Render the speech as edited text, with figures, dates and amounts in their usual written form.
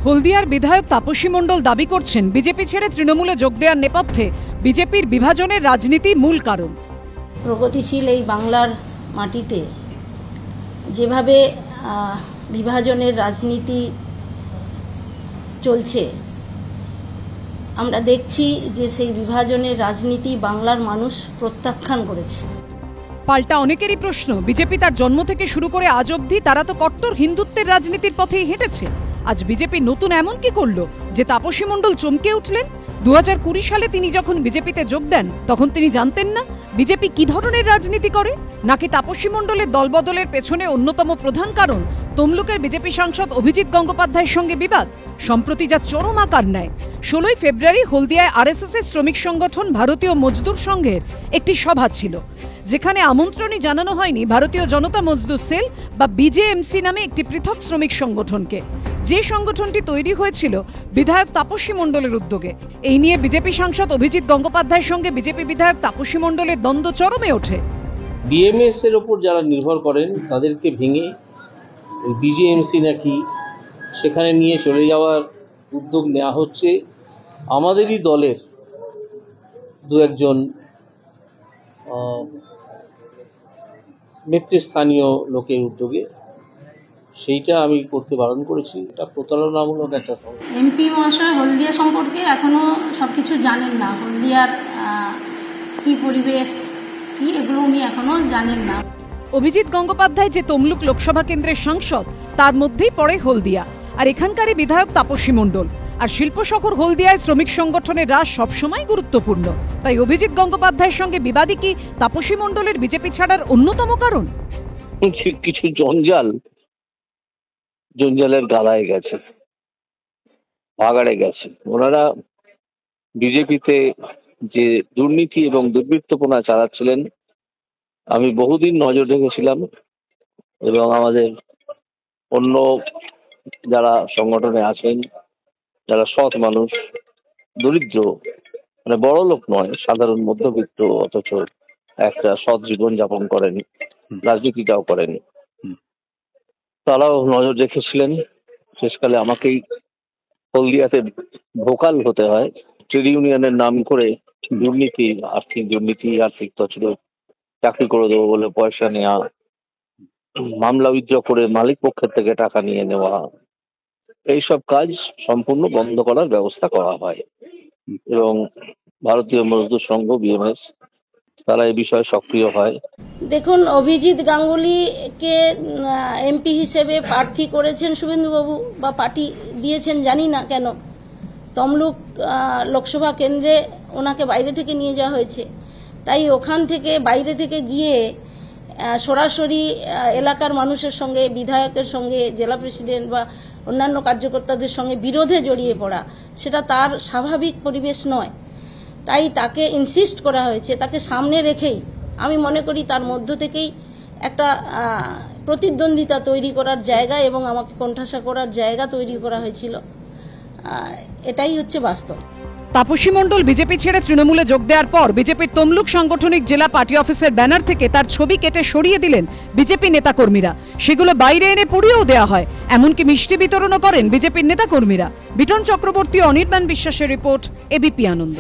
হলদিয়ার বিধায়ক তাপসী মণ্ডল দাবি করছেন বিজেপি ছেড়ে তৃণমূলে যোগ দেওয়ার নেপথ্যে বিজেপির বিভাজনের রাজনীতি মূল কারণ। প্রগতিশীল এই বাংলার মাটিতে যেভাবে বিভাজনের রাজনীতি চলছে, আমরা দেখছি যে সেই বিভাজনের রাজনীতি বাংলার মানুষ প্রত্যাখ্যান করেছে। পাল্টা অনেকেরই প্রশ্ন, বিজেপি তার জন্ম থেকে শুরু করে আজ অবধি তারা তো কট্টর হিন্দুত্বের রাজনীতির পথেই হেঁটেছে। আজ বিজেপি নতুন এমন কি করলো যে তাপসী মণ্ডল চমকে উঠলেন? 2020 সালে তিনি যখন বিজেপিতে যোগ দেন তখন তিনি জানতেন না বিজেপি কি ধরনের রাজনীতি করে, নাকি তাপসী মণ্ডলের দলবদলের পেছনে অন্যতম প্রধান কারণ তমলুকের বিজেপি সাংসদ অভিজিৎ গঙ্গোপাধ্যায়ের সঙ্গে বিবাদ? সম্প্রতি যা চরম আকার নেয়। 16 ফেব্রুয়ারি হলদিয়ায় আরএসএস এর শ্রমিক সংগঠন ভারতীয় মজদুর সংঘের একটি সভা ছিল, যেখানে আমন্ত্রণই জানানো হয়নি ভারতীয় জনতা মজদুর সেল বা বিজেএমসি নামে একটি পৃথক শ্রমিক সংগঠনকে, যে সংগঠনটি তৈরি হয়েছিল বিধায়ক তাপসী মণ্ডলের উদ্যোগে। এই নিয়ে বিজেপি সাংসদ অভিজিৎ গঙ্গোপাধ্যায়ের সঙ্গে বিজেপি বিধায়ক তাপসী মণ্ডলের দ্বন্দ্ব চরমে ওঠে। বিএমএস এর উপর যারা নির্ভর করেন তাদেরকে ভেঙে বিজেএমসি নাকি সেখানে নিয়ে চলে যাওয়ার উদ্যোগ নেওয়া হচ্ছে আমাদেরই দলের দু একজন নেতৃস্থানীয় লোকের উদ্যোগে। সেইটা আমি করতে বারণ করেছি। এটা প্রতারণামূলক একটা সংগঠন। এমপি মহাশয় হলদিয়া সম্পর্কে এখনো সবকিছু জানেন না। হলদিয়ার কি পরিবেশ কি এগুলো উনি এখনো জানেন না। অভিজিৎ গঙ্গোপাধ্যায় যে তমলুক লোকসভা কেন্দ্রের সাংসদ, তার মধ্যেই পড়ে হলদিয়া, আর এখানকারই বিধায়ক তাপসী মণ্ডল। আর শিল্প শহর হলদিয়ায় শ্রমিক সংগঠনের রাশ সবসময় গুরুত্বপূর্ণ। তাই অভিজিৎ গঙ্গোপাধ্যায়ের সঙ্গে বিবাদী কি তাপসী মণ্ডলের বিজেপি ছাড়ার অন্যতম কারণ? কিছু জঞ্জালের গালায় গেছে, ভাগাড়ে গেছে। ওনারা বিজেপিতে যে দুর্নীতি এবং দুর্বৃত্তপনা চালাচ্ছিলেন আমি বহুদিন নজর রেখেছিলাম, এবং আমাদের অন্য যারা সংগঠনে আছেন, যারা সৎ মানুষ, দরিদ্র, মানে বড় লোক নয়, সাধারণ মধ্যবিত্ত, অথচ একটা সৎ জীবন যাপন করেন, রাজনীতিটাও করেন, তারাও নজর রেখেছিলেন। শেষকালে আমাকেই হলদিয়াতে ভোকাল হতে হয়। ট্রেড ইউনিয়নের নাম করে দুর্নীতি, আর্থিক তছরূপ, চাকরি করে দেবো বলে পয়সা নেওয়া, মামলা উইথড্র করে মালিক পক্ষের থেকে টাকা নিয়ে নেওয়া, এইসব কাজ সম্পূর্ণ বন্ধ করার ব্যবস্থা করা হয়। এবং ভারতীয় মজদুর সংঘ বিএমএস তারা এই বিষয়ে সক্রিয় হয়। দেখুন, অভিজিৎ গাঙ্গুলিকে এমপি হিসেবে প্রার্থী করেছেন শুভেন্দুবাবু, বা পার্টি দিয়েছেন জানি না কেন। তমলুক লোকসভা কেন্দ্রে ওনাকে বাইরে থেকে নিয়ে যাওয়া হয়েছে। তাই ওখান থেকে বাইরে থেকে গিয়ে সরাসরি এলাকার মানুষের সঙ্গে, বিধায়কের সঙ্গে, জেলা প্রেসিডেন্ট বা অন্যান্য কার্যকর্তাদের সঙ্গে বিরোধে জড়িয়ে পড়া, সেটা তার স্বাভাবিক পরিবেশ নয়। তাই তাকে ইনসিস্ট করা হয়েছে, তাকে সামনে রেখেই আমি মনে করি তার মধ্য থেকেই একটা প্রতিদ্বন্দ্বিতা তৈরি করার জায়গা এবং আমাকে কোণঠাসা করার জায়গা তৈরি করা হয়েছিল। এটাই হচ্ছে বাস্তব। তাপসী মণ্ডল বিজেপি ছেড়ে তৃণমূলে যোগ দেওয়ার পর বিজেপির তমলুক সাংগঠনিক জেলা পার্টি অফিসের ব্যানার থেকে তার ছবি কেটে সরিয়ে দিলেন বিজেপি নেতাকর্মীরা। সেগুলো বাইরে এনে পুড়িয়েও দেওয়া হয়, এমনকি মিষ্টি বিতরণও করেন বিজেপির নেতাকর্মীরা। বিটন চক্রবর্তী, অনির্বাণ বিশ্বাসের রিপোর্ট, এবিপি আনন্দ।